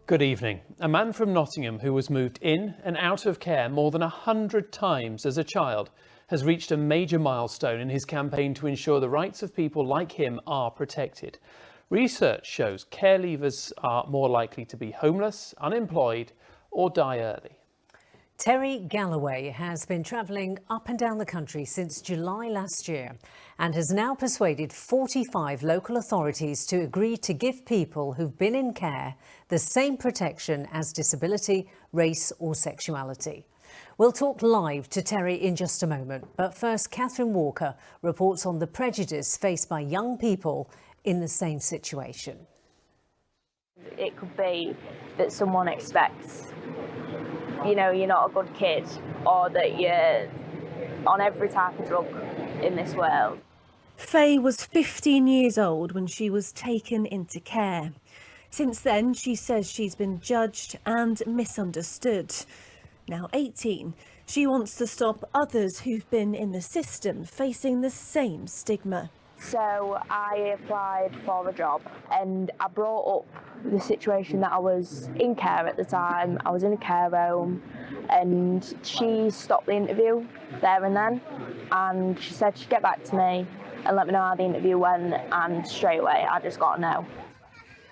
Good evening. A man from Nottingham who was moved in and out of care more than 100 times as a child has reached a major milestone in his campaign to ensure the rights of people like him are protected. Research shows care leavers are more likely to be homeless, unemployed or die early. Terry Galloway has been travelling up and down the country since July last year and has now persuaded 45 local authorities to agree to give people who've been in care the same protection as disability, race or sexuality. We'll talk live to Terry in just a moment, but first Catherine Walker reports on the prejudice faced by young people in the same situation. It could be that someone expects you're not a good kid, or that you're on every type of drug in this world. Faye was 15 years old when she was taken into care. Since then, she says she's been judged and misunderstood. Now 18, she wants to stop others who've been in the system facing the same stigma. So I applied for a job and I brought up the situation that I was in care at the time. I was in a care home and she stopped the interview there and then, and she said she'd get back to me and let me know how the interview went, and straight away I just got a no.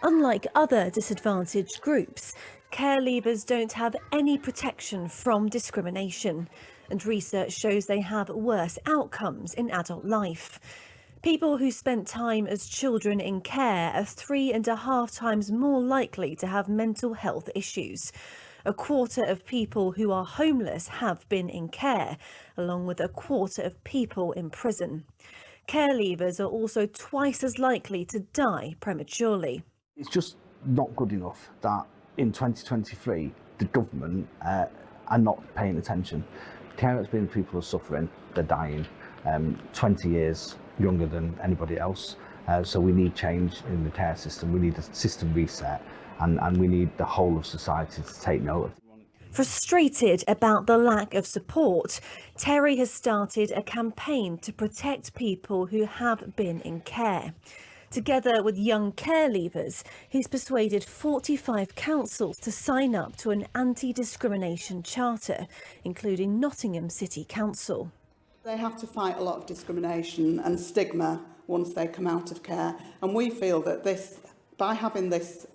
Unlike other disadvantaged groups, care leavers don't have any protection from discrimination, and research shows they have worse outcomes in adult life. People who spent time as children in care are 3.5 times more likely to have mental health issues. A quarter of people who are homeless have been in care, along with a quarter of people in prison. Care leavers are also twice as likely to die prematurely. It's just not good enough that in 2023 the government are not paying attention. Care experience people are suffering, they're dying, 20 years younger than anybody else. So we need change in the care system, we need a system reset, and we need the whole of society to take note of it. Frustrated about the lack of support, Terry has started a campaign to protect people who have been in care. Together with young care leavers, he's persuaded 45 councils to sign up to an anti-discrimination charter, including Nottingham City Council. They have to fight a lot of discrimination and stigma once they come out of care, and we feel that by having this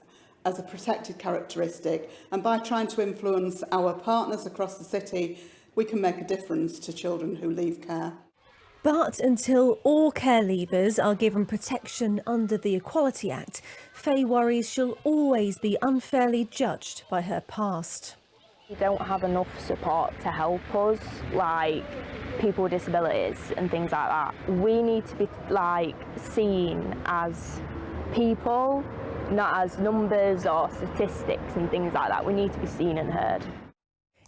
as a protected characteristic and by trying to influence our partners across the city, we can make a difference to children who leave care. But until all care leavers are given protection under the Equality Act, Faye worries she'll always be unfairly judged by her past. We don't have enough support to help us, like people with disabilities and things like that. We need to be seen as people, not as numbers or statistics and things like that. We need to be seen and heard.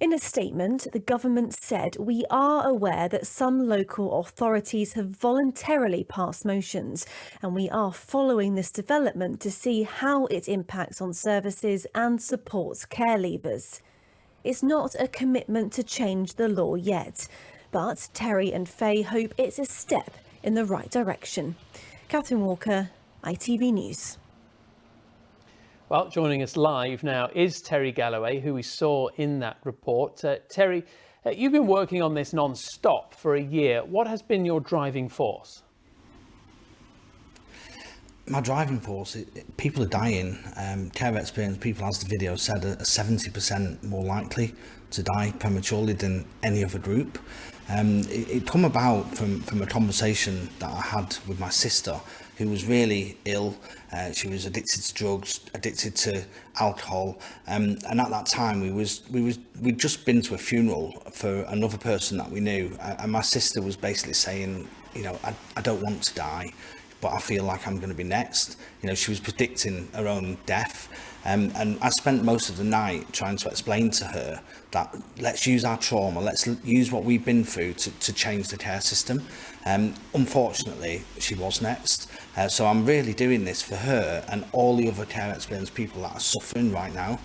In a statement, the government said, "We are aware that some local authorities have voluntarily passed motions, and we are following this development to see how it impacts on services and supports care leavers." It's not a commitment to change the law yet, but Terry and Faye hope it's a step in the right direction. Catherine Walker, ITV News. Well, joining us live now is Terry Galloway, who we saw in that report. Terry, you've been working on this non-stop for a year. What has been your driving force? My driving force, people are dying. Care experience people, as the video said, are 70% more likely to die prematurely than any other group. It come about from a conversation that I had with my sister, who was really ill. She was addicted to drugs, addicted to alcohol, and at that time we'd just been to a funeral for another person that we knew, and my sister was basically saying, I don't want to die, but I feel like I'm going to be next. She was predicting her own death. And I spent most of the night trying to explain to her that let's use our trauma, let's use what we've been through to change the care system. Unfortunately, she was next. So I'm really doing this for her and all the other care experienced people that are suffering right now,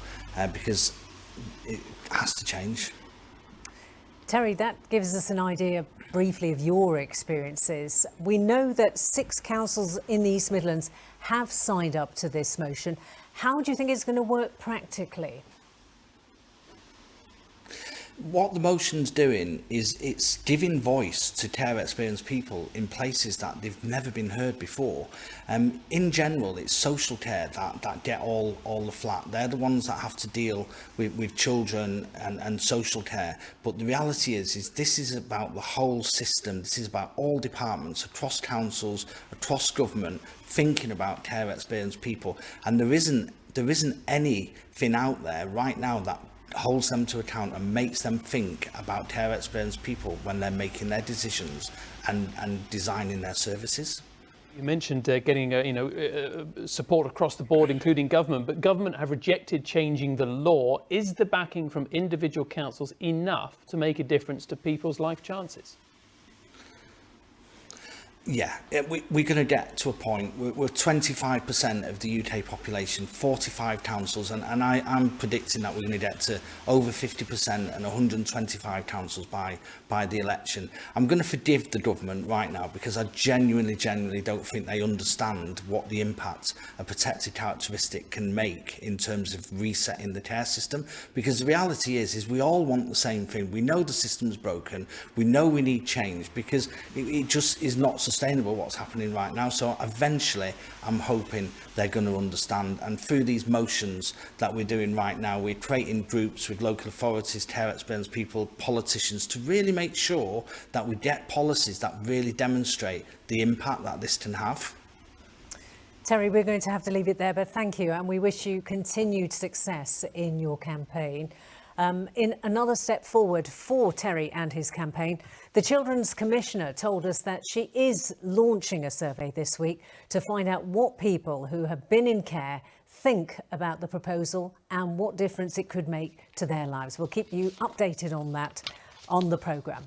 because it has to change. Terry, that gives us an idea briefly of your experiences. We know that 6 councils in the East Midlands have signed up to this motion. How do you think it's going to work practically? What the motion's doing is it's giving voice to care experienced people in places that they've never been heard before. In general, it's social care that get all the flat. They're the ones that have to deal with children and social care. But the reality is this is about the whole system. This is about all departments across councils, across government, thinking about care experienced people. And there isn't anything out there right now that holds them to account and makes them think about care experienced people when they're making their decisions and designing their services. You mentioned getting support across the board, including government, but government have rejected changing the law. Is the backing from individual councils enough to make a difference to people's life chances? Yeah, we're going to get to a point. We're 25% of the UK population, 45 councils, and I'm predicting that we're going to get to over 50% and 125 councils by the election. I'm going to forgive the government right now because I genuinely don't think they understand what the impact a protected characteristic can make in terms of resetting the care system. Because the reality is we all want the same thing. We know the system's broken. We know we need change because it just is not sustainable what's happening right now. So eventually I'm hoping they're going to understand, and through these motions that we're doing right now, we're creating groups with local authorities, care experienced people, politicians, to really make sure that we get policies that really demonstrate the impact that this can have. Terry, we're going to have to leave it there, but thank you, and we wish you continued success in your campaign. In another step forward for Terry and his campaign, the Children's Commissioner told us that she is launching a survey this week to find out what people who have been in care think about the proposal and what difference it could make to their lives. We'll keep you updated on that on the programme.